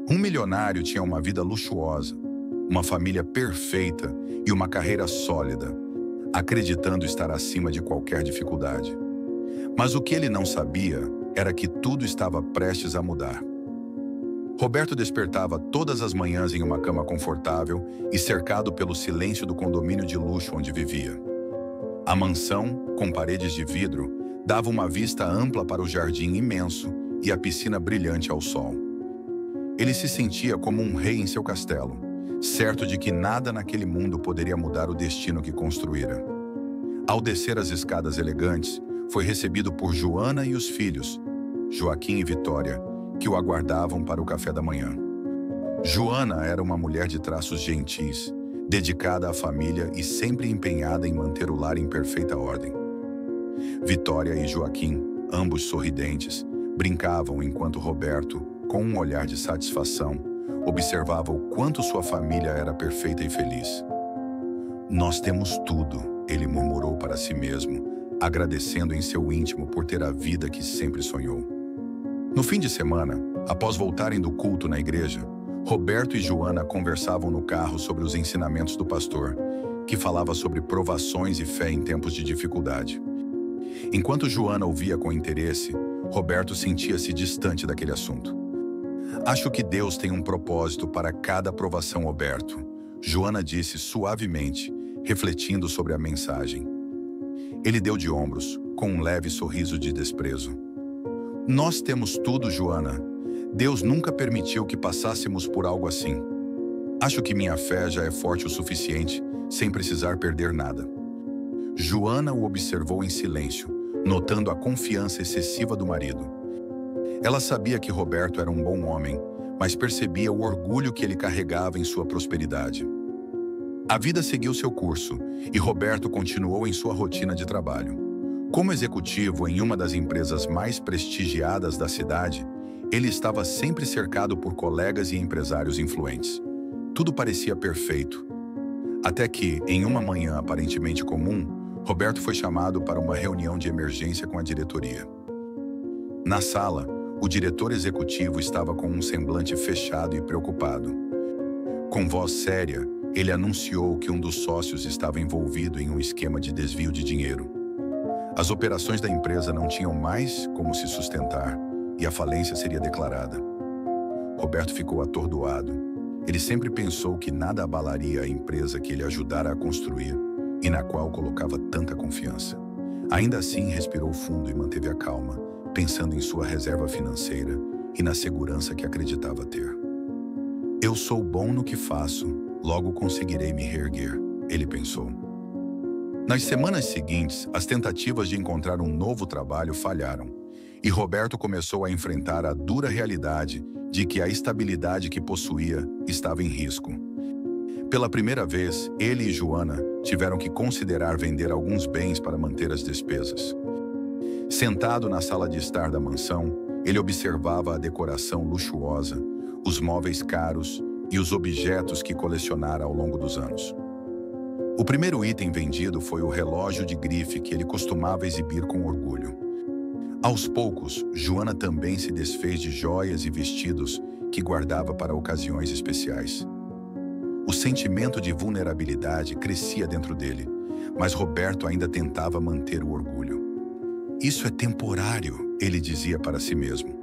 Um milionário tinha uma vida luxuosa, uma família perfeita e uma carreira sólida, acreditando estar acima de qualquer dificuldade. Mas o que ele não sabia era que tudo estava prestes a mudar. Roberto despertava todas as manhãs em uma cama confortável e cercado pelo silêncio do condomínio de luxo onde vivia. A mansão, com paredes de vidro, dava uma vista ampla para o jardim imenso e a piscina brilhante ao sol. Ele se sentia como um rei em seu castelo, certo de que nada naquele mundo poderia mudar o destino que construíra. Ao descer as escadas elegantes, foi recebido por Joana e os filhos, Joaquim e Vitória, que o aguardavam para o café da manhã. Joana era uma mulher de traços gentis, dedicada à família e sempre empenhada em manter o lar em perfeita ordem. Vitória e Joaquim, ambos sorridentes, brincavam enquanto Roberto, com um olhar de satisfação, observava o quanto sua família era perfeita e feliz. "Nós temos tudo", ele murmurou para si mesmo, agradecendo em seu íntimo por ter a vida que sempre sonhou. No fim de semana, após voltarem do culto na igreja, Roberto e Joana conversavam no carro sobre os ensinamentos do pastor, que falava sobre provações e fé em tempos de dificuldade. Enquanto Joana ouvia com interesse, Roberto sentia-se distante daquele assunto. "Acho que Deus tem um propósito para cada provação, Roberto", Joana disse suavemente, refletindo sobre a mensagem. Ele deu de ombros, com um leve sorriso de desprezo. "Nós temos tudo, Joana. Deus nunca permitiu que passássemos por algo assim. Acho que minha fé já é forte o suficiente, sem precisar perder nada." Joana o observou em silêncio, notando a confiança excessiva do marido. Ela sabia que Roberto era um bom homem, mas percebia o orgulho que ele carregava em sua prosperidade. A vida seguiu seu curso, e Roberto continuou em sua rotina de trabalho. Como executivo em uma das empresas mais prestigiadas da cidade, ele estava sempre cercado por colegas e empresários influentes. Tudo parecia perfeito. Até que, em uma manhã aparentemente comum, Roberto foi chamado para uma reunião de emergência com a diretoria. Na sala, o diretor executivo estava com um semblante fechado e preocupado. Com voz séria, ele anunciou que um dos sócios estava envolvido em um esquema de desvio de dinheiro. As operações da empresa não tinham mais como se sustentar e a falência seria declarada. Roberto ficou atordoado. Ele sempre pensou que nada abalaria a empresa que ele ajudara a construir e na qual colocava tanta confiança. Ainda assim, respirou fundo e manteve a calma, pensando em sua reserva financeira e na segurança que acreditava ter. "Eu sou bom no que faço, logo conseguirei me reerguer", ele pensou. Nas semanas seguintes, as tentativas de encontrar um novo trabalho falharam, e Roberto começou a enfrentar a dura realidade de que a estabilidade que possuía estava em risco. Pela primeira vez, ele e Joana tiveram que considerar vender alguns bens para manter as despesas. Sentado na sala de estar da mansão, ele observava a decoração luxuosa, os móveis caros e os objetos que colecionara ao longo dos anos. O primeiro item vendido foi o relógio de grife que ele costumava exibir com orgulho. Aos poucos, Joana também se desfez de joias e vestidos que guardava para ocasiões especiais. O sentimento de vulnerabilidade crescia dentro dele, mas Roberto ainda tentava manter o orgulho. "Isso é temporário", ele dizia para si mesmo.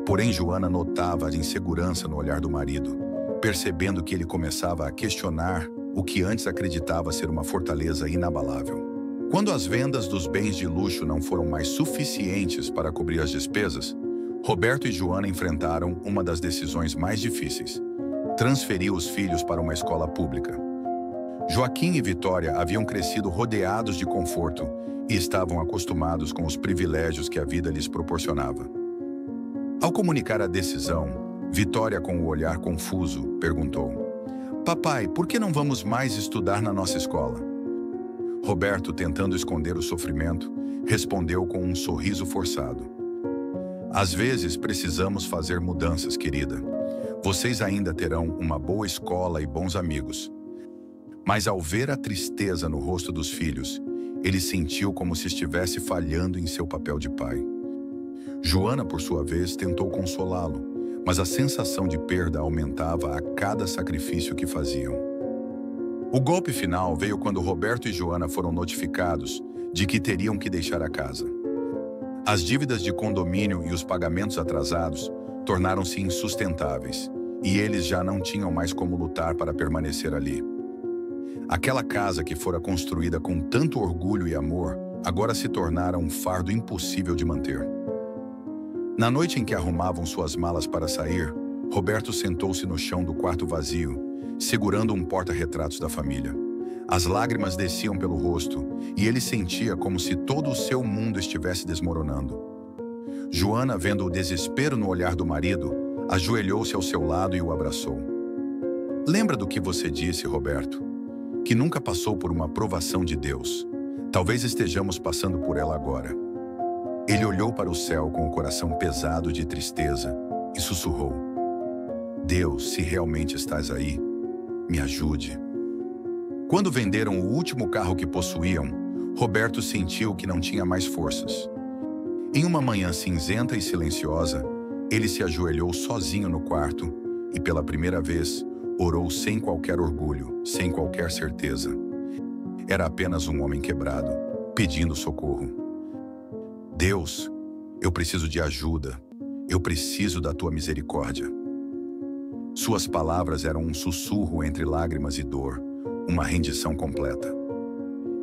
Porém, Joana notava a insegurança no olhar do marido, percebendo que ele começava a questionar o que antes acreditava ser uma fortaleza inabalável. Quando as vendas dos bens de luxo não foram mais suficientes para cobrir as despesas, Roberto e Joana enfrentaram uma das decisões mais difíceis: transferir os filhos para uma escola pública. Joaquim e Vitória haviam crescido rodeados de conforto e estavam acostumados com os privilégios que a vida lhes proporcionava. Ao comunicar a decisão, Vitória, com o olhar confuso, perguntou: "Papai, por que não vamos mais estudar na nossa escola?" Roberto, tentando esconder o sofrimento, respondeu com um sorriso forçado: "Às vezes precisamos fazer mudanças, querida. Vocês ainda terão uma boa escola e bons amigos." Mas ao ver a tristeza no rosto dos filhos, ele sentiu como se estivesse falhando em seu papel de pai. Joana, por sua vez, tentou consolá-lo, mas a sensação de perda aumentava a cada sacrifício que faziam. O golpe final veio quando Roberto e Joana foram notificados de que teriam que deixar a casa. As dívidas de condomínio e os pagamentos atrasados tornaram-se insustentáveis, e eles já não tinham mais como lutar para permanecer ali. Aquela casa que fora construída com tanto orgulho e amor, agora se tornara um fardo impossível de manter. Na noite em que arrumavam suas malas para sair, Roberto sentou-se no chão do quarto vazio, segurando um porta-retratos da família. As lágrimas desciam pelo rosto, e ele sentia como se todo o seu mundo estivesse desmoronando. Joana, vendo o desespero no olhar do marido, ajoelhou-se ao seu lado e o abraçou. Lembra do que você disse, Roberto? Que nunca passou por uma provação de Deus. Talvez estejamos passando por ela agora. Ele olhou para o céu com o coração pesado de tristeza e sussurrou: Deus, se realmente estás aí, me ajude. Quando venderam o último carro que possuíam, Roberto sentiu que não tinha mais forças. Em uma manhã cinzenta e silenciosa, ele se ajoelhou sozinho no quarto e, pela primeira vez, orou sem qualquer orgulho, sem qualquer certeza. Era apenas um homem quebrado, pedindo socorro. Deus, eu preciso de ajuda. Eu preciso da tua misericórdia. Suas palavras eram um sussurro entre lágrimas e dor, uma rendição completa.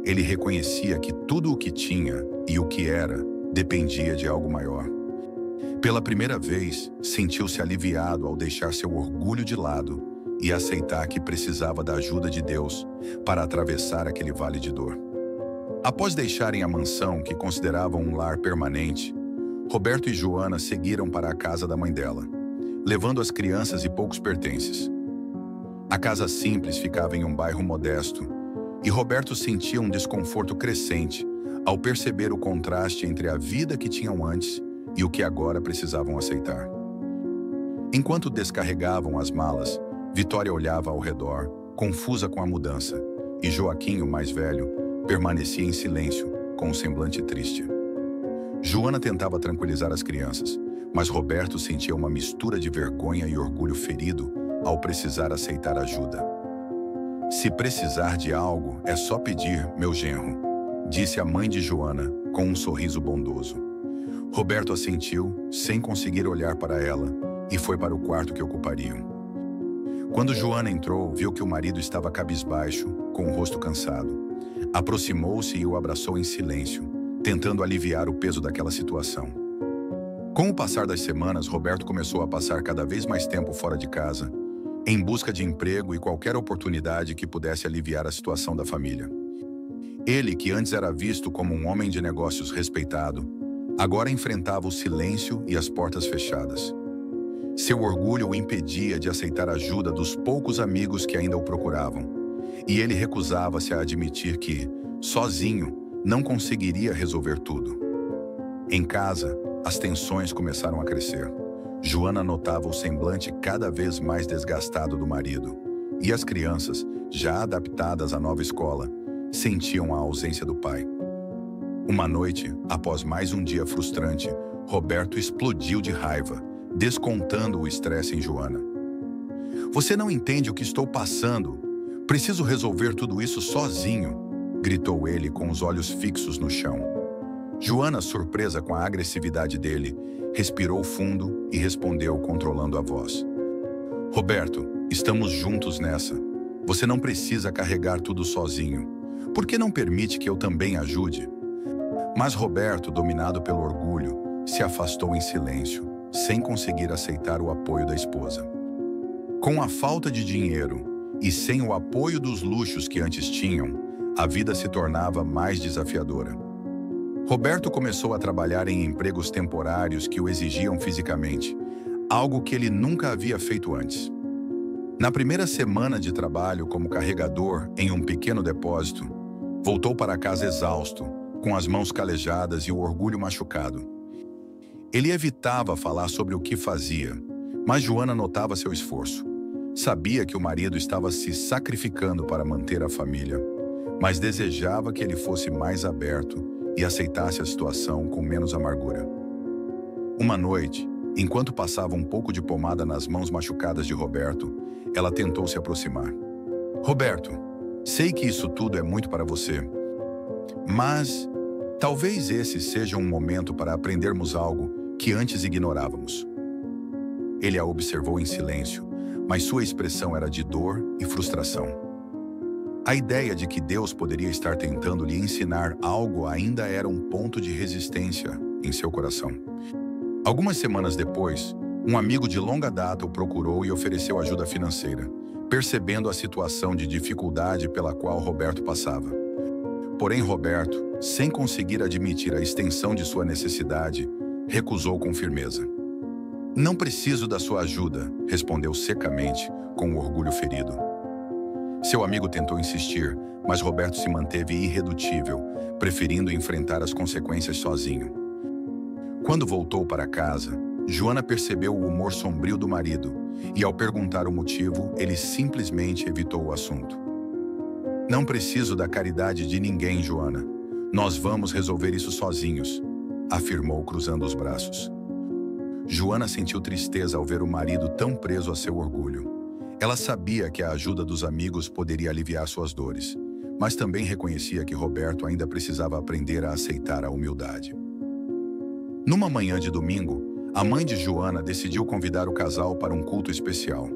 Ele reconhecia que tudo o que tinha e o que era dependia de algo maior. Pela primeira vez, sentiu-se aliviado ao deixar seu orgulho de lado e aceitar que precisava da ajuda de Deus para atravessar aquele vale de dor. Após deixarem a mansão que consideravam um lar permanente, Roberto e Joana seguiram para a casa da mãe dela, levando as crianças e poucos pertences. A casa simples ficava em um bairro modesto, e Roberto sentia um desconforto crescente ao perceber o contraste entre a vida que tinham antes e o que agora precisavam aceitar. Enquanto descarregavam as malas, Vitória olhava ao redor, confusa com a mudança, e Joaquim, o mais velho, permanecia em silêncio, com um semblante triste. Joana tentava tranquilizar as crianças, mas Roberto sentia uma mistura de vergonha e orgulho ferido ao precisar aceitar ajuda. Se precisar de algo, é só pedir, meu genro, disse a mãe de Joana, com um sorriso bondoso. Roberto assentiu, sem conseguir olhar para ela, e foi para o quarto que ocupariam. Quando Joana entrou, viu que o marido estava cabisbaixo, com o rosto cansado. Aproximou-se e o abraçou em silêncio, tentando aliviar o peso daquela situação. Com o passar das semanas, Roberto começou a passar cada vez mais tempo fora de casa, em busca de emprego e qualquer oportunidade que pudesse aliviar a situação da família. Ele, que antes era visto como um homem de negócios respeitado, agora enfrentava o silêncio e as portas fechadas. Seu orgulho o impedia de aceitar a ajuda dos poucos amigos que ainda o procuravam, e ele recusava-se a admitir que, sozinho, não conseguiria resolver tudo. Em casa, as tensões começaram a crescer. Joana notava o semblante cada vez mais desgastado do marido, e as crianças, já adaptadas à nova escola, sentiam a ausência do pai. Uma noite, após mais um dia frustrante, Roberto explodiu de raiva, descontando o estresse em Joana. Você não entende o que estou passando. Preciso resolver tudo isso sozinho, gritou ele com os olhos fixos no chão. Joana, surpresa com a agressividade dele, respirou fundo e respondeu controlando a voz. Roberto, estamos juntos nessa. Você não precisa carregar tudo sozinho. Por que não permite que eu também ajude? Mas Roberto, dominado pelo orgulho, se afastou em silêncio, sem conseguir aceitar o apoio da esposa. Com a falta de dinheiro e sem o apoio dos luxos que antes tinham, a vida se tornava mais desafiadora. Roberto começou a trabalhar em empregos temporários que o exigiam fisicamente, algo que ele nunca havia feito antes. Na primeira semana de trabalho como carregador em um pequeno depósito, voltou para casa exausto, com as mãos calejadas e o orgulho machucado. Ele evitava falar sobre o que fazia, mas Joana notava seu esforço. Sabia que o marido estava se sacrificando para manter a família, mas desejava que ele fosse mais aberto e aceitasse a situação com menos amargura. Uma noite, Enquanto passava um pouco de pomada nas mãos machucadas de Roberto, ela tentou se aproximar. Roberto, sei que isso tudo é muito para você, mas talvez esse seja um momento para aprendermos algo que antes ignorávamos. Ele a observou em silêncio, mas sua expressão era de dor e frustração. A ideia de que Deus poderia estar tentando lhe ensinar algo ainda era um ponto de resistência em seu coração. Algumas semanas depois, um amigo de longa data o procurou e ofereceu ajuda financeira, percebendo a situação de dificuldade pela qual Roberto passava. Porém, Roberto, sem conseguir admitir a extensão de sua necessidade, recusou com firmeza. Não preciso da sua ajuda, respondeu secamente, com o orgulho ferido. Seu amigo tentou insistir, mas Roberto se manteve irredutível, preferindo enfrentar as consequências sozinho. Quando voltou para casa, Joana percebeu o humor sombrio do marido e, ao perguntar o motivo, ele simplesmente evitou o assunto. Não preciso da caridade de ninguém, Joana. Nós vamos resolver isso sozinhos, afirmou cruzando os braços. Joana sentiu tristeza ao ver o marido tão preso a seu orgulho. Ela sabia que a ajuda dos amigos poderia aliviar suas dores, mas também reconhecia que Roberto ainda precisava aprender a aceitar a humildade. Numa manhã de domingo, a mãe de Joana decidiu convidar o casal para um culto especial.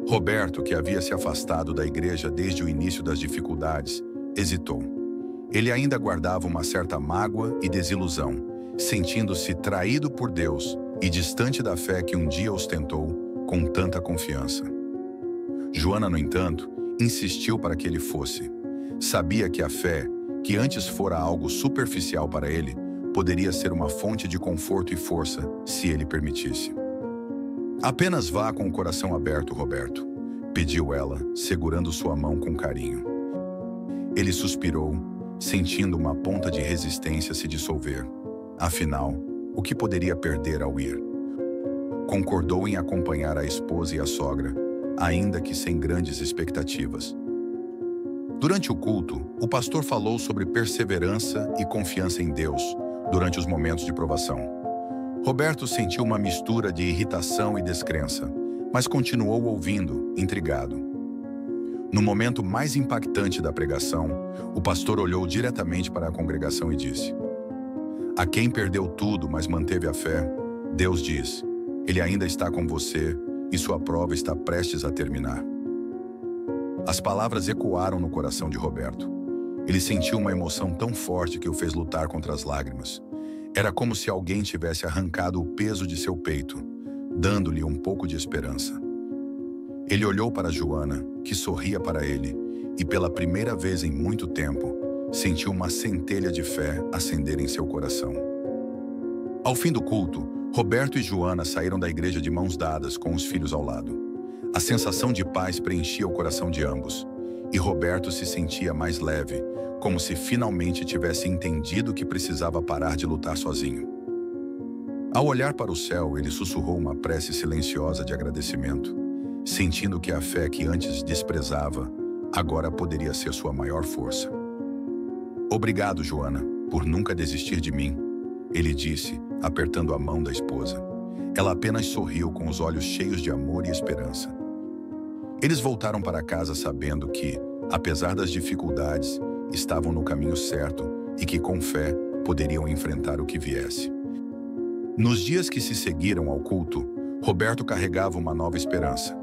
Roberto, que havia se afastado da igreja desde o início das dificuldades, hesitou. Ele ainda guardava uma certa mágoa e desilusão, sentindo-se traído por Deus e distante da fé que um dia ostentou com tanta confiança. Joana, no entanto, insistiu para que ele fosse. Sabia que a fé, que antes fora algo superficial para ele, poderia ser uma fonte de conforto e força se ele permitisse. Apenas vá com o coração aberto, Roberto, pediu ela, segurando sua mão com carinho. Ele suspirou, sentindo uma ponta de resistência se dissolver. Afinal, o que poderia perder ao ir? Concordou em acompanhar a esposa e a sogra, ainda que sem grandes expectativas. Durante o culto, o pastor falou sobre perseverança e confiança em Deus durante os momentos de provação. Roberto sentiu uma mistura de irritação e descrença, mas continuou ouvindo, intrigado. No momento mais impactante da pregação, o pastor olhou diretamente para a congregação e disse: "A quem perdeu tudo, mas manteve a fé, Deus diz: Ele ainda está com você e sua prova está prestes a terminar." As palavras ecoaram no coração de Roberto. Ele sentiu uma emoção tão forte que o fez lutar contra as lágrimas. Era como se alguém tivesse arrancado o peso de seu peito, dando-lhe um pouco de esperança. Ele olhou para Joana, que sorria para ele, e pela primeira vez em muito tempo, sentiu uma centelha de fé acender em seu coração. Ao fim do culto, Roberto e Joana saíram da igreja de mãos dadas com os filhos ao lado. A sensação de paz preenchia o coração de ambos, e Roberto se sentia mais leve, como se finalmente tivesse entendido que precisava parar de lutar sozinho. Ao olhar para o céu, ele sussurrou uma prece silenciosa de agradecimento, sentindo que a fé que antes desprezava, agora poderia ser sua maior força. "Obrigado, Joana, por nunca desistir de mim", ele disse, apertando a mão da esposa. Ela apenas sorriu com os olhos cheios de amor e esperança. Eles voltaram para casa sabendo que, apesar das dificuldades, estavam no caminho certo e que, com fé, poderiam enfrentar o que viesse. Nos dias que se seguiram ao culto, Roberto carregava uma nova esperança.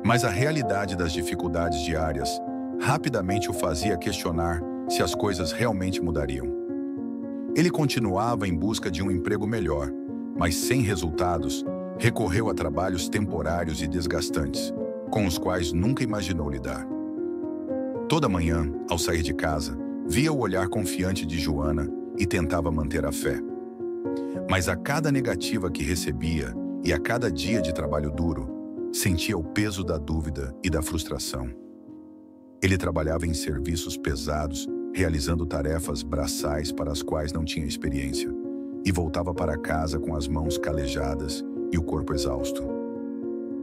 Mas a realidade das dificuldades diárias rapidamente o fazia questionar se as coisas realmente mudariam. Ele continuava em busca de um emprego melhor, mas sem resultados, recorreu a trabalhos temporários e desgastantes, com os quais nunca imaginou lidar. Toda manhã, ao sair de casa, via o olhar confiante de Joana e tentava manter a fé. Mas a cada negativa que recebia e a cada dia de trabalho duro, sentia o peso da dúvida e da frustração. Ele trabalhava em serviços pesados, realizando tarefas braçais para as quais não tinha experiência, e voltava para casa com as mãos calejadas e o corpo exausto.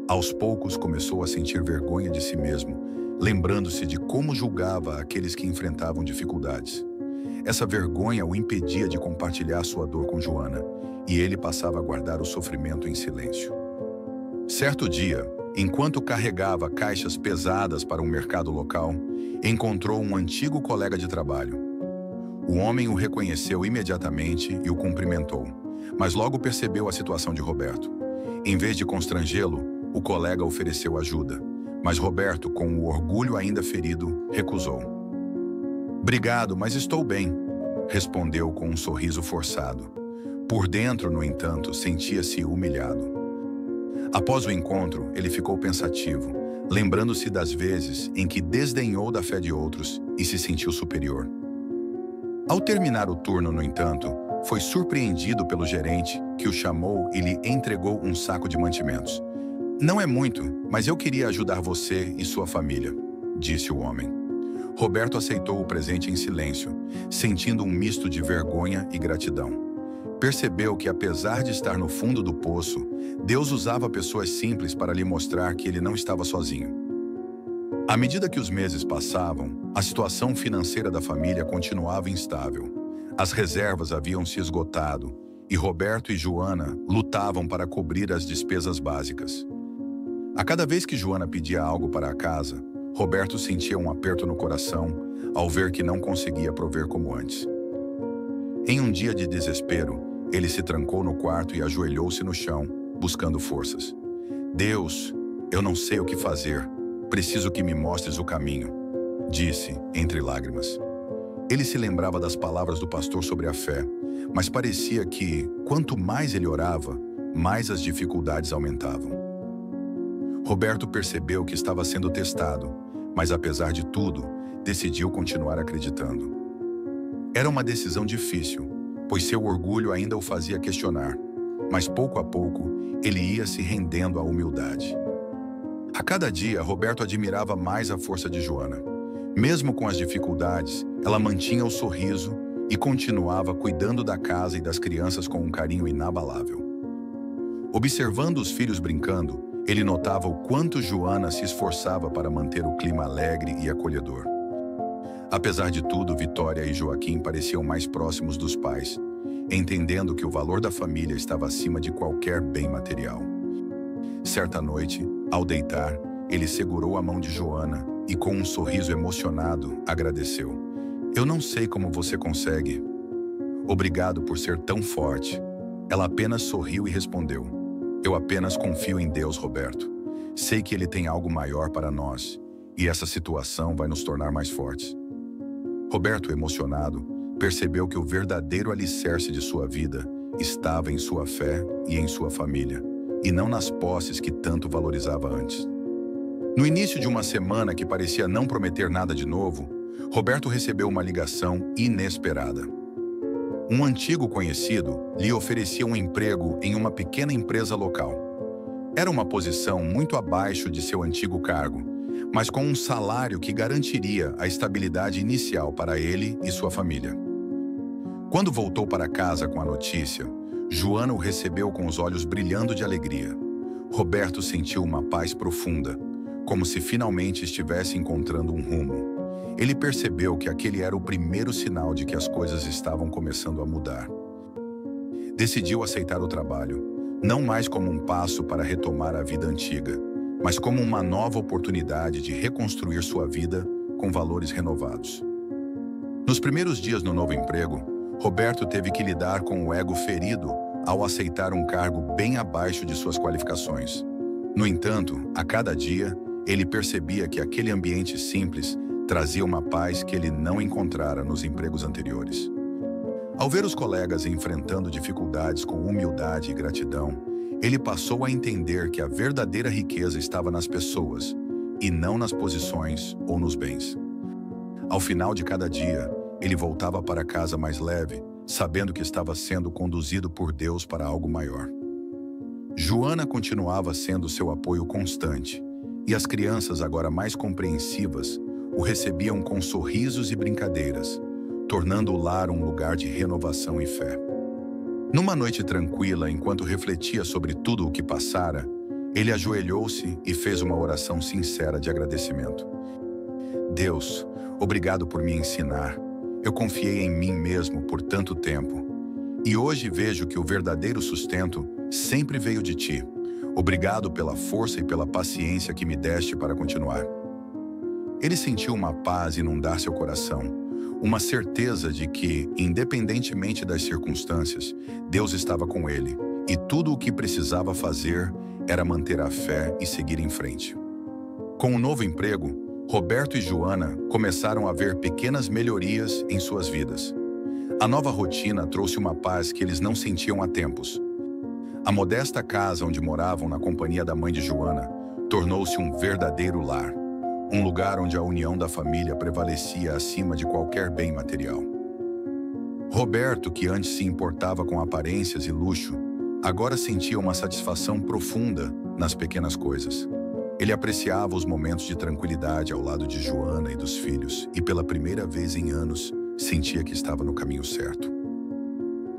Aos poucos começou a sentir vergonha de si mesmo, lembrando-se de como julgava aqueles que enfrentavam dificuldades. Essa vergonha o impedia de compartilhar sua dor com Joana, e ele passava a guardar o sofrimento em silêncio. Certo dia, enquanto carregava caixas pesadas para um mercado local, encontrou um antigo colega de trabalho. O homem o reconheceu imediatamente e o cumprimentou, mas logo percebeu a situação de Roberto. Em vez de constrangê-lo, o colega ofereceu ajuda, mas Roberto, com o orgulho ainda ferido, recusou. "Obrigado, mas estou bem", respondeu com um sorriso forçado. Por dentro, no entanto, sentia-se humilhado. Após o encontro, ele ficou pensativo, lembrando-se das vezes em que desdenhou da fé de outros e se sentiu superior. Ao terminar o turno, no entanto, foi surpreendido pelo gerente, que o chamou e lhe entregou um saco de mantimentos. "Não é muito, mas eu queria ajudar você e sua família", disse o homem. Roberto aceitou o presente em silêncio, sentindo um misto de vergonha e gratidão. Percebeu que, apesar de estar no fundo do poço, Deus usava pessoas simples para lhe mostrar que ele não estava sozinho. À medida que os meses passavam, a situação financeira da família continuava instável. As reservas haviam se esgotado e Roberto e Joana lutavam para cobrir as despesas básicas. A cada vez que Joana pedia algo para a casa, Roberto sentia um aperto no coração ao ver que não conseguia prover como antes. Em um dia de desespero, ele se trancou no quarto e ajoelhou-se no chão, buscando forças. "Deus, eu não sei o que fazer. Preciso que me mostres o caminho", disse, entre lágrimas. Ele se lembrava das palavras do pastor sobre a fé, mas parecia que, quanto mais ele orava, mais as dificuldades aumentavam. Roberto percebeu que estava sendo testado, mas apesar de tudo, decidiu continuar acreditando. Era uma decisão difícil, pois seu orgulho ainda o fazia questionar, mas pouco a pouco ele ia se rendendo à humildade. A cada dia, Roberto admirava mais a força de Joana. Mesmo com as dificuldades, ela mantinha o sorriso e continuava cuidando da casa e das crianças com um carinho inabalável. Observando os filhos brincando, ele notava o quanto Joana se esforçava para manter o clima alegre e acolhedor. Apesar de tudo, Vitória e Joaquim pareciam mais próximos dos pais, entendendo que o valor da família estava acima de qualquer bem material. Certa noite, ao deitar, ele segurou a mão de Joana e, com um sorriso emocionado, agradeceu. "Eu não sei como você consegue. Obrigado por ser tão forte." Ela apenas sorriu e respondeu: "Eu apenas confio em Deus, Roberto. Sei que Ele tem algo maior para nós, e essa situação vai nos tornar mais fortes." Roberto, emocionado, percebeu que o verdadeiro alicerce de sua vida estava em sua fé e em sua família, e não nas posses que tanto valorizava antes. No início de uma semana que parecia não prometer nada de novo, Roberto recebeu uma ligação inesperada. Um antigo conhecido lhe oferecia um emprego em uma pequena empresa local. Era uma posição muito abaixo de seu antigo cargo, mas com um salário que garantiria a estabilidade inicial para ele e sua família. Quando voltou para casa com a notícia, Joana o recebeu com os olhos brilhando de alegria. Roberto sentiu uma paz profunda, como se finalmente estivesse encontrando um rumo. Ele percebeu que aquele era o primeiro sinal de que as coisas estavam começando a mudar. Decidiu aceitar o trabalho, não mais como um passo para retomar a vida antiga, mas como uma nova oportunidade de reconstruir sua vida com valores renovados. Nos primeiros dias no novo emprego, Roberto teve que lidar com o ego ferido ao aceitar um cargo bem abaixo de suas qualificações. No entanto, a cada dia, ele percebia que aquele ambiente simples trazia uma paz que ele não encontrara nos empregos anteriores. Ao ver os colegas enfrentando dificuldades com humildade e gratidão, ele passou a entender que a verdadeira riqueza estava nas pessoas e não nas posições ou nos bens. Ao final de cada dia, ele voltava para casa mais leve, sabendo que estava sendo conduzido por Deus para algo maior. Joana continuava sendo seu apoio constante, e as crianças, agora mais compreensivas, o recebiam com sorrisos e brincadeiras, tornando o lar um lugar de renovação e fé. Numa noite tranquila, enquanto refletia sobre tudo o que passara, ele ajoelhou-se e fez uma oração sincera de agradecimento. "Deus, obrigado por me ensinar. Eu confiei em mim mesmo por tanto tempo. E hoje vejo que o verdadeiro sustento sempre veio de ti. Obrigado pela força e pela paciência que me deste para continuar. Ele sentiu uma paz inundar seu coração, uma certeza de que, independentemente das circunstâncias, Deus estava com ele, e tudo o que precisava fazer era manter a fé e seguir em frente. Com o novo emprego, Roberto e Joana começaram a ver pequenas melhorias em suas vidas. A nova rotina trouxe uma paz que eles não sentiam há tempos. A modesta casa onde moravam na companhia da mãe de Joana tornou-se um verdadeiro lar, um lugar onde a união da família prevalecia acima de qualquer bem material. Roberto, que antes se importava com aparências e luxo, agora sentia uma satisfação profunda nas pequenas coisas. Ele apreciava os momentos de tranquilidade ao lado de Joana e dos filhos e, pela primeira vez em anos, sentia que estava no caminho certo.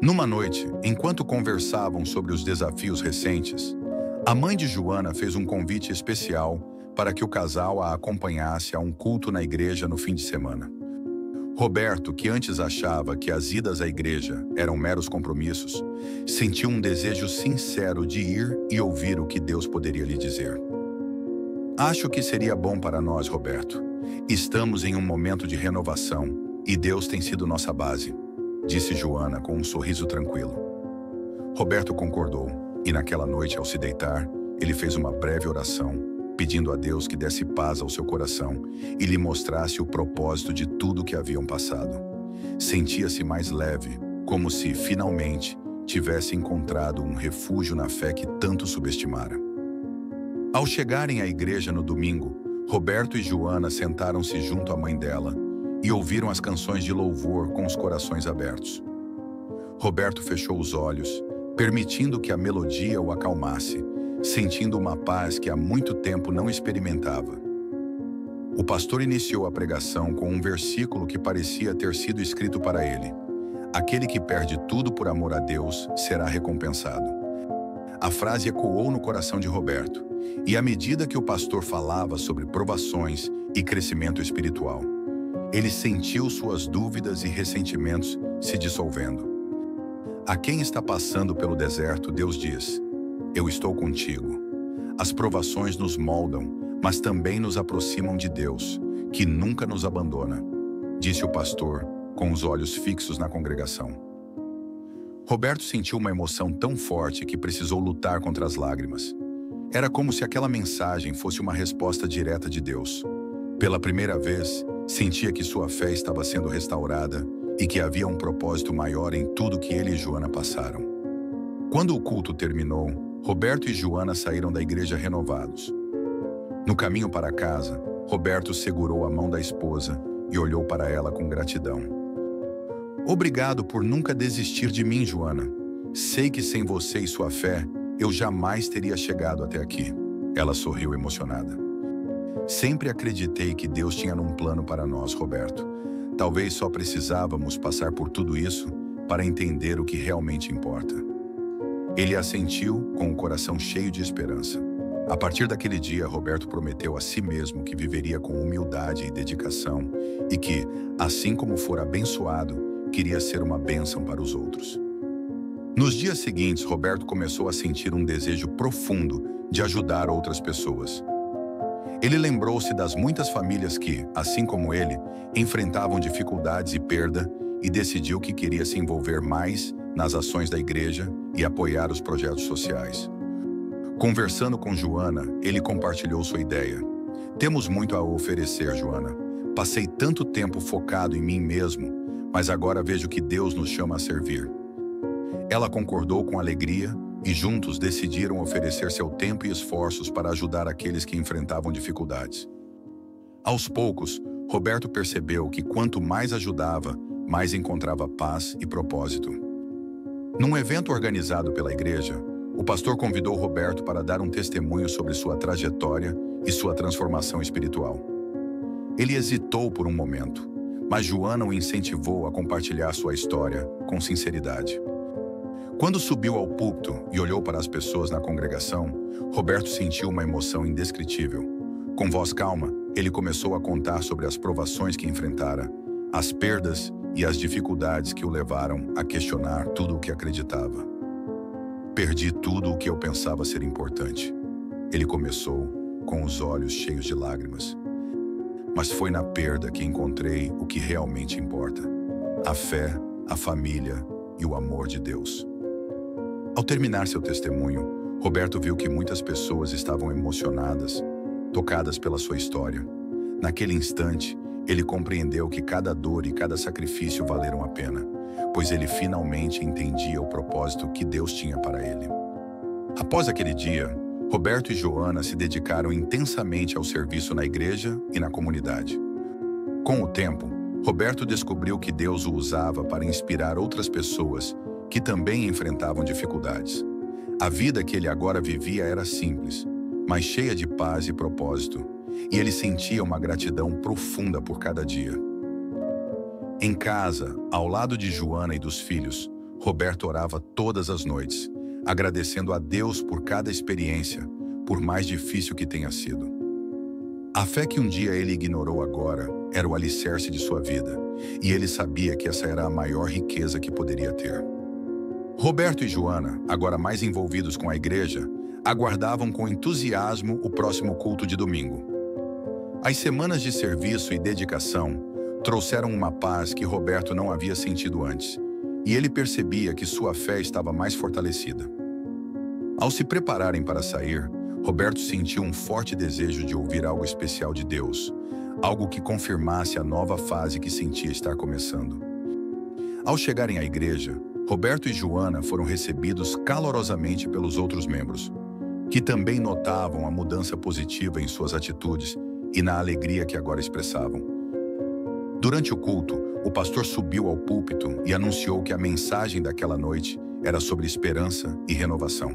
Numa noite, enquanto conversavam sobre os desafios recentes, a mãe de Joana fez um convite especial para que o casal a acompanhasse a um culto na igreja no fim de semana. Roberto, que antes achava que as idas à igreja eram meros compromissos, sentiu um desejo sincero de ir e ouvir o que Deus poderia lhe dizer. Acho que seria bom para nós, Roberto. Estamos em um momento de renovação e Deus tem sido nossa base, disse Joana com um sorriso tranquilo. Roberto concordou e naquela noite, ao se deitar, ele fez uma breve oração, pedindo a Deus que desse paz ao seu coração e lhe mostrasse o propósito de tudo que haviam passado. Sentia-se mais leve, como se, finalmente, tivesse encontrado um refúgio na fé que tanto subestimara. Ao chegarem à igreja no domingo, Roberto e Joana sentaram-se junto à mãe dela e ouviram as canções de louvor com os corações abertos. Roberto fechou os olhos, permitindo que a melodia o acalmasse, sentindo uma paz que há muito tempo não experimentava. O pastor iniciou a pregação com um versículo que parecia ter sido escrito para ele: "Aquele que perde tudo por amor a Deus será recompensado." A frase ecoou no coração de Roberto, e à medida que o pastor falava sobre provações e crescimento espiritual, ele sentiu suas dúvidas e ressentimentos se dissolvendo. A quem está passando pelo deserto, Deus diz: "Eu estou contigo." As provações nos moldam, mas também nos aproximam de Deus, que nunca nos abandona, disse o pastor, com os olhos fixos na congregação. Roberto sentiu uma emoção tão forte que precisou lutar contra as lágrimas. Era como se aquela mensagem fosse uma resposta direta de Deus. Pela primeira vez, sentia que sua fé estava sendo restaurada e que havia um propósito maior em tudo que ele e Joana passaram. Quando o culto terminou, Roberto e Joana saíram da igreja renovados. No caminho para casa, Roberto segurou a mão da esposa e olhou para ela com gratidão. "Obrigado por nunca desistir de mim, Joana. Sei que sem você e sua fé, eu jamais teria chegado até aqui." Ela sorriu emocionada. "Sempre acreditei que Deus tinha um plano para nós, Roberto. Talvez só precisávamos passar por tudo isso para entender o que realmente importa." Ele assentiu com o coração cheio de esperança. A partir daquele dia, Roberto prometeu a si mesmo que viveria com humildade e dedicação e que, assim como for abençoado, queria ser uma bênção para os outros. Nos dias seguintes, Roberto começou a sentir um desejo profundo de ajudar outras pessoas. Ele lembrou-se das muitas famílias que, assim como ele, enfrentavam dificuldades e perda e decidiu que queria se envolver mais nas ações da igreja e apoiar os projetos sociais. Conversando com Joana, ele compartilhou sua ideia. "Temos muito a oferecer, Joana. Passei tanto tempo focado em mim mesmo, mas agora vejo que Deus nos chama a servir." Ela concordou com alegria e juntos decidiram oferecer seu tempo e esforços para ajudar aqueles que enfrentavam dificuldades. Aos poucos, Roberto percebeu que quanto mais ajudava, mais encontrava paz e propósito. Num evento organizado pela igreja, o pastor convidou Roberto para dar um testemunho sobre sua trajetória e sua transformação espiritual. Ele hesitou por um momento, mas Joana o incentivou a compartilhar sua história com sinceridade. Quando subiu ao púlpito e olhou para as pessoas na congregação, Roberto sentiu uma emoção indescritível. Com voz calma, ele começou a contar sobre as provações que enfrentara, as perdas e as dificuldades que o levaram a questionar tudo o que acreditava. Perdi tudo o que eu pensava ser importante. Ele começou com os olhos cheios de lágrimas. Mas foi na perda que encontrei o que realmente importa: a fé, a família e o amor de Deus. Ao terminar seu testemunho, Roberto viu que muitas pessoas estavam emocionadas, tocadas pela sua história. Naquele instante, ele compreendeu que cada dor e cada sacrifício valeram a pena, pois ele finalmente entendia o propósito que Deus tinha para ele. Após aquele dia, Roberto e Joana se dedicaram intensamente ao serviço na igreja e na comunidade. Com o tempo, Roberto descobriu que Deus o usava para inspirar outras pessoas que também enfrentavam dificuldades. A vida que ele agora vivia era simples, mas cheia de paz e propósito, e ele sentia uma gratidão profunda por cada dia. Em casa, ao lado de Joana e dos filhos, Roberto orava todas as noites, agradecendo a Deus por cada experiência, por mais difícil que tenha sido. A fé que um dia ele ignorou agora era o alicerce de sua vida, e ele sabia que essa era a maior riqueza que poderia ter. Roberto e Joana, agora mais envolvidos com a igreja, aguardavam com entusiasmo o próximo culto de domingo. As semanas de serviço e dedicação trouxeram uma paz que Roberto não havia sentido antes, e ele percebia que sua fé estava mais fortalecida. Ao se prepararem para sair, Roberto sentiu um forte desejo de ouvir algo especial de Deus, algo que confirmasse a nova fase que sentia estar começando. Ao chegarem à igreja, Roberto e Joana foram recebidos calorosamente pelos outros membros, que também notavam a mudança positiva em suas atitudes e na alegria que agora expressavam. Durante o culto, o pastor subiu ao púlpito e anunciou que a mensagem daquela noite era sobre esperança e renovação.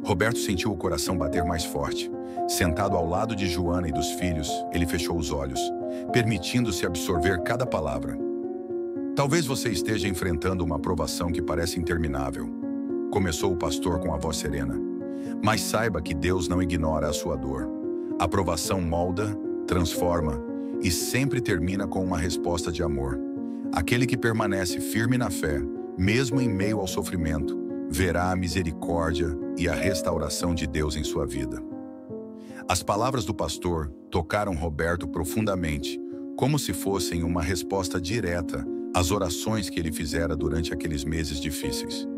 Roberto sentiu o coração bater mais forte. Sentado ao lado de Joana e dos filhos, ele fechou os olhos, permitindo-se absorver cada palavra. Talvez você esteja enfrentando uma provação que parece interminável, começou o pastor com a voz serena. Mas saiba que Deus não ignora a sua dor. A provação molda, transforma e sempre termina com uma resposta de amor. Aquele que permanece firme na fé, mesmo em meio ao sofrimento, verá a misericórdia e a restauração de Deus em sua vida. As palavras do pastor tocaram Roberto profundamente, como se fossem uma resposta direta às orações que ele fizera durante aqueles meses difíceis.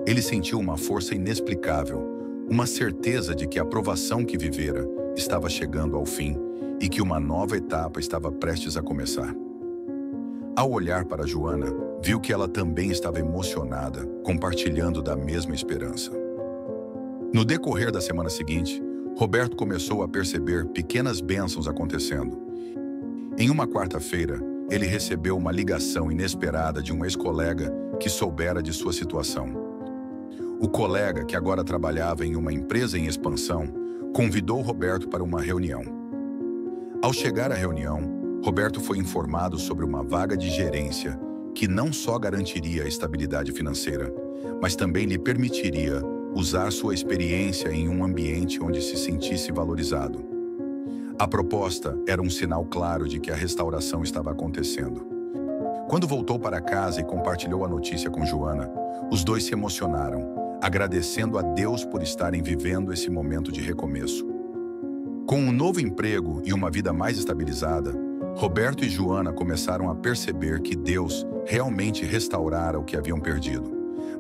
Ele sentiu uma força inexplicável, uma certeza de que a provação que vivera estava chegando ao fim e que uma nova etapa estava prestes a começar. Ao olhar para Joana, viu que ela também estava emocionada, compartilhando da mesma esperança. No decorrer da semana seguinte, Roberto começou a perceber pequenas bênçãos acontecendo. Em uma quarta-feira, ele recebeu uma ligação inesperada de um ex-colega que soubera de sua situação. O colega, que agora trabalhava em uma empresa em expansão, convidou Roberto para uma reunião. Ao chegar à reunião, Roberto foi informado sobre uma vaga de gerência que não só garantiria a estabilidade financeira, mas também lhe permitiria usar sua experiência em um ambiente onde se sentisse valorizado. A proposta era um sinal claro de que a restauração estava acontecendo. Quando voltou para casa e compartilhou a notícia com Joana, os dois se emocionaram, agradecendo a Deus por estarem vivendo esse momento de recomeço. Com um novo emprego e uma vida mais estabilizada, Roberto e Joana começaram a perceber que Deus realmente restaurara o que haviam perdido,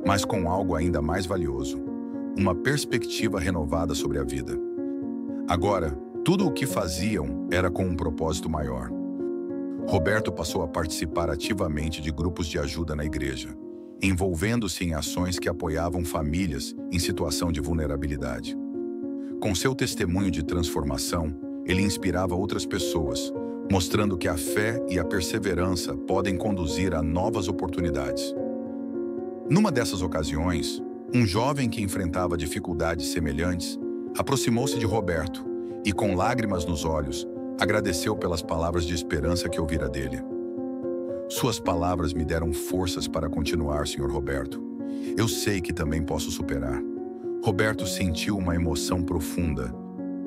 mas com algo ainda mais valioso, uma perspectiva renovada sobre a vida. Agora, tudo o que faziam era com um propósito maior. Roberto passou a participar ativamente de grupos de ajuda na igreja, envolvendo-se em ações que apoiavam famílias em situação de vulnerabilidade. Com seu testemunho de transformação, ele inspirava outras pessoas, mostrando que a fé e a perseverança podem conduzir a novas oportunidades. Numa dessas ocasiões, um jovem que enfrentava dificuldades semelhantes aproximou-se de Roberto e, com lágrimas nos olhos, agradeceu pelas palavras de esperança que ouvira dele. Suas palavras me deram forças para continuar, Sr. Roberto. Eu sei que também posso superar. Roberto sentiu uma emoção profunda.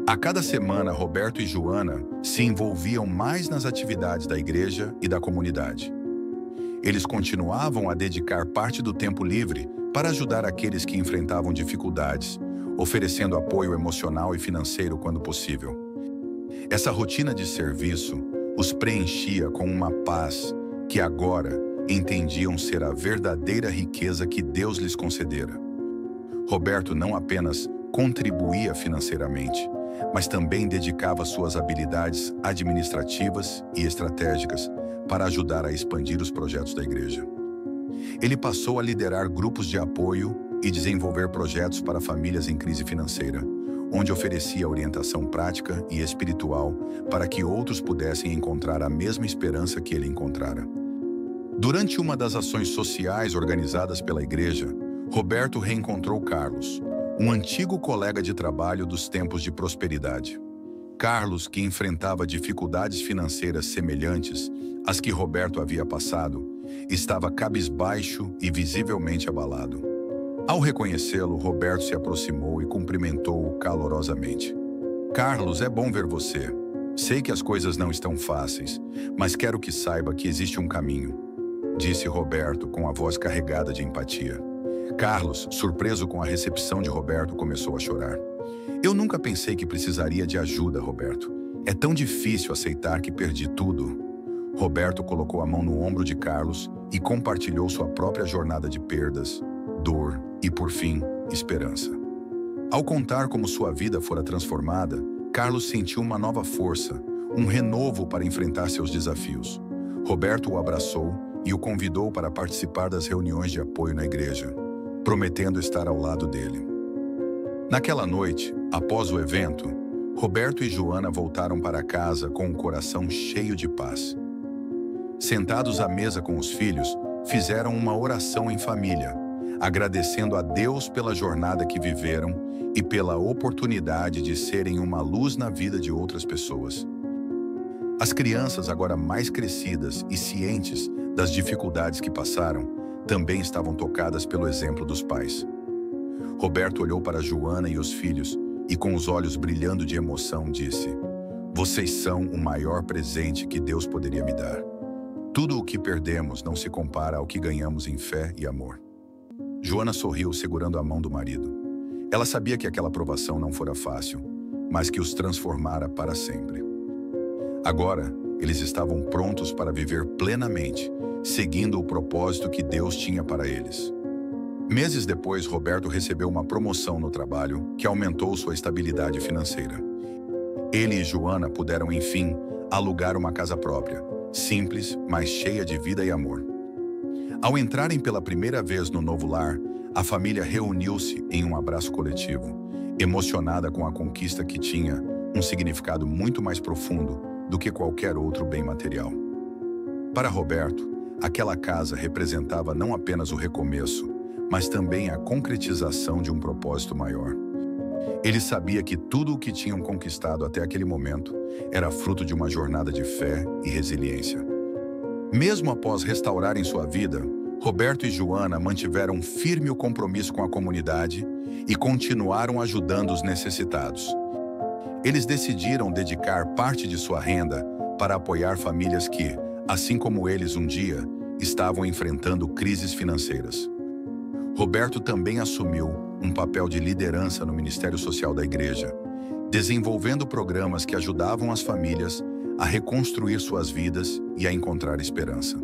A cada semana, Roberto e Joana se envolviam mais nas atividades da igreja e da comunidade. Eles continuavam a dedicar parte do tempo livre para ajudar aqueles que enfrentavam dificuldades, oferecendo apoio emocional e financeiro quando possível. Essa rotina de serviço os preenchia com uma paz que agora entendiam ser a verdadeira riqueza que Deus lhes concedera. Roberto não apenas contribuía financeiramente, mas também dedicava suas habilidades administrativas e estratégicas para ajudar a expandir os projetos da igreja. Ele passou a liderar grupos de apoio e desenvolver projetos para famílias em crise financeira, onde oferecia orientação prática e espiritual para que outros pudessem encontrar a mesma esperança que ele encontrara. Durante uma das ações sociais organizadas pela igreja, Roberto reencontrou Carlos, um antigo colega de trabalho dos tempos de prosperidade. Carlos, que enfrentava dificuldades financeiras semelhantes às que Roberto havia passado, estava cabisbaixo e visivelmente abalado. Ao reconhecê-lo, Roberto se aproximou e cumprimentou-o calorosamente. Carlos, é bom ver você. Sei que as coisas não estão fáceis, mas quero que saiba que existe um caminho, disse Roberto com a voz carregada de empatia. Carlos, surpreso com a recepção de Roberto, começou a chorar. Eu nunca pensei que precisaria de ajuda, Roberto. É tão difícil aceitar que perdi tudo. Roberto colocou a mão no ombro de Carlos e compartilhou sua própria jornada de perdas, dor e, por fim, esperança. Ao contar como sua vida fora transformada, Carlos sentiu uma nova força, um renovo para enfrentar seus desafios. Roberto o abraçou e o convidou para participar das reuniões de apoio na igreja, prometendo estar ao lado dele. Naquela noite, após o evento, Roberto e Joana voltaram para casa com o coração cheio de paz. Sentados à mesa com os filhos, fizeram uma oração em família, agradecendo a Deus pela jornada que viveram e pela oportunidade de serem uma luz na vida de outras pessoas. As crianças, agora mais crescidas e cientes das dificuldades que passaram, também estavam tocadas pelo exemplo dos pais. Roberto olhou para Joana e os filhos e, com os olhos brilhando de emoção, disse: "Vocês são o maior presente que Deus poderia me dar. Tudo o que perdemos não se compara ao que ganhamos em fé e amor." Joana sorriu, segurando a mão do marido. Ela sabia que aquela provação não fora fácil, mas que os transformara para sempre. Agora, eles estavam prontos para viver plenamente, seguindo o propósito que Deus tinha para eles. Meses depois, Roberto recebeu uma promoção no trabalho que aumentou sua estabilidade financeira. Ele e Joana puderam, enfim, alugar uma casa própria, simples, mas cheia de vida e amor. Ao entrarem pela primeira vez no novo lar, a família reuniu-se em um abraço coletivo, emocionada com a conquista que tinha um significado muito mais profundo do que qualquer outro bem material. Para Roberto, aquela casa representava não apenas o recomeço, mas também a concretização de um propósito maior. Ele sabia que tudo o que tinham conquistado até aquele momento era fruto de uma jornada de fé e resiliência. Mesmo após restaurarem sua vida, Roberto e Joana mantiveram firme o compromisso com a comunidade e continuaram ajudando os necessitados. Eles decidiram dedicar parte de sua renda para apoiar famílias que, assim como eles um dia, estavam enfrentando crises financeiras. Roberto também assumiu um papel de liderança no Ministério Social da Igreja, desenvolvendo programas que ajudavam as famílias a reconstruir suas vidas e a encontrar esperança.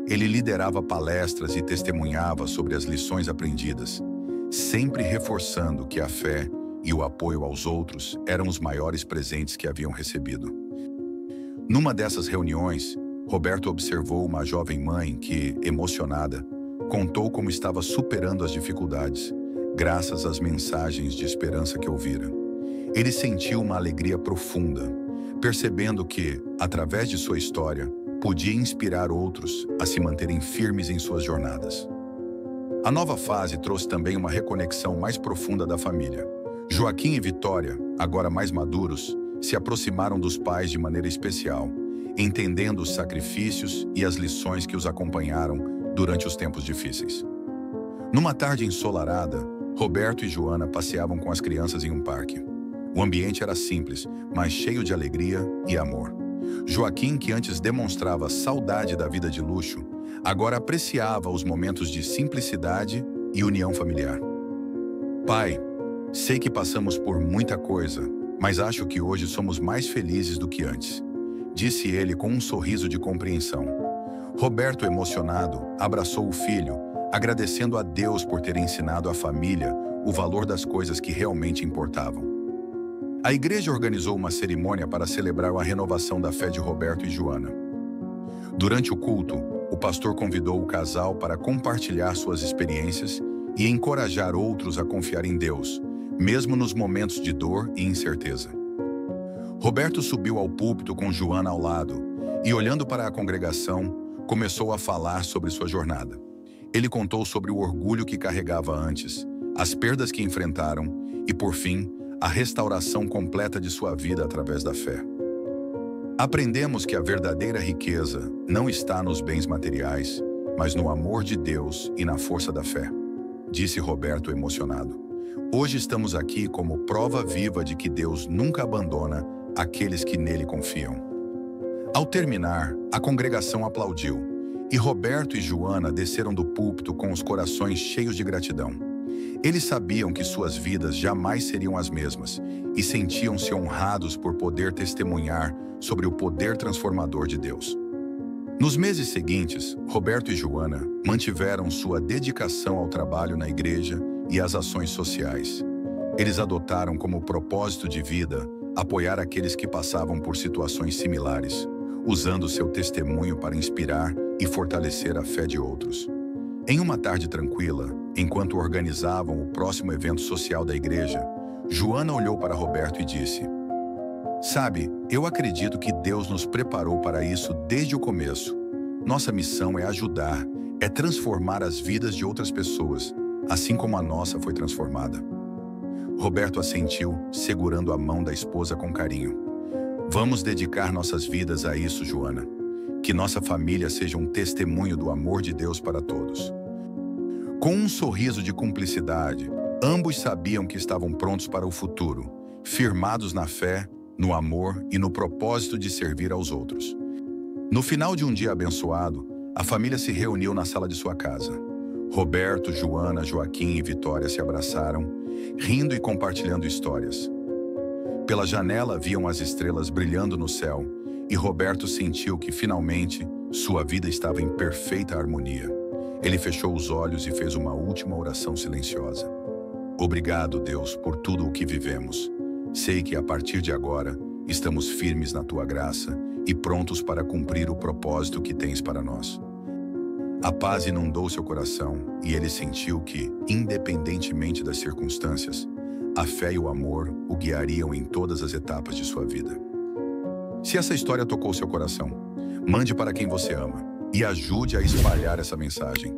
Ele liderava palestras e testemunhava sobre as lições aprendidas, sempre reforçando que a fé e o apoio aos outros eram os maiores presentes que haviam recebido. Numa dessas reuniões, Roberto observou uma jovem mãe que, emocionada, contou como estava superando as dificuldades, graças às mensagens de esperança que ouvira. Ele sentiu uma alegria profunda, percebendo que, através de sua história, podia inspirar outros a se manterem firmes em suas jornadas. A nova fase trouxe também uma reconexão mais profunda da família. Joaquim e Vitória, agora mais maduros, se aproximaram dos pais de maneira especial, entendendo os sacrifícios e as lições que os acompanharam durante os tempos difíceis. Numa tarde ensolarada, Roberto e Joana passeavam com as crianças em um parque. O ambiente era simples, mas cheio de alegria e amor. Joaquim, que antes demonstrava saudade da vida de luxo, Agora apreciava os momentos de simplicidade e união familiar. Pai, sei que passamos por muita coisa, mas acho que hoje somos mais felizes do que antes, disse ele com um sorriso de compreensão. Roberto, emocionado, abraçou o filho, agradecendo a Deus por ter ensinado à família o valor das coisas que realmente importavam. A igreja organizou uma cerimônia para celebrar a renovação da fé de Roberto e Joana. Durante o culto, o pastor convidou o casal para compartilhar suas experiências e encorajar outros a confiar em Deus, mesmo nos momentos de dor e incerteza. Roberto subiu ao púlpito com Joana ao lado e, olhando para a congregação, começou a falar sobre sua jornada. Ele contou sobre o orgulho que carregava antes, as perdas que enfrentaram e, por fim, a restauração completa de sua vida através da fé. Aprendemos que a verdadeira riqueza não está nos bens materiais, mas no amor de Deus e na força da fé, disse Roberto emocionado. Hoje estamos aqui como prova viva de que Deus nunca abandona aqueles que nele confiam. Ao terminar, a congregação aplaudiu, e Roberto e Joana desceram do púlpito com os corações cheios de gratidão. Eles sabiam que suas vidas jamais seriam as mesmas e sentiam-se honrados por poder testemunhar sobre o poder transformador de Deus. Nos meses seguintes, Roberto e Joana mantiveram sua dedicação ao trabalho na igreja e às ações sociais. Eles adotaram como propósito de vida apoiar aqueles que passavam por situações similares, usando seu testemunho para inspirar e fortalecer a fé de outros. Em uma tarde tranquila, enquanto organizavam o próximo evento social da igreja, Joana olhou para Roberto e disse: "Sabe, eu acredito que Deus nos preparou para isso desde o começo. Nossa missão é ajudar, é transformar as vidas de outras pessoas, assim como a nossa foi transformada." Roberto assentiu, segurando a mão da esposa com carinho. "Vamos dedicar nossas vidas a isso, Joana. Que nossa família seja um testemunho do amor de Deus para todos." Com um sorriso de cumplicidade, ambos sabiam que estavam prontos para o futuro, firmados na fé, no amor e no propósito de servir aos outros. No final de um dia abençoado, a família se reuniu na sala de sua casa. Roberto, Joana, Joaquim e Vitória se abraçaram, rindo e compartilhando histórias. Pela janela viam as estrelas brilhando no céu e Roberto sentiu que, finalmente, sua vida estava em perfeita harmonia. Ele fechou os olhos e fez uma última oração silenciosa. "Obrigado, Deus, por tudo o que vivemos. Sei que, a partir de agora, estamos firmes na Tua graça e prontos para cumprir o propósito que tens para nós." A paz inundou seu coração e ele sentiu que, independentemente das circunstâncias, a fé e o amor o guiariam em todas as etapas de sua vida. Se essa história tocou seu coração, mande para quem você ama e ajude a espalhar essa mensagem.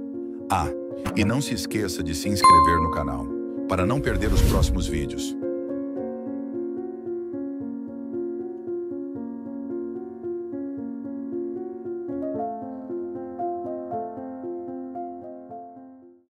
E não se esqueça de se inscrever no canal, para não perder os próximos vídeos.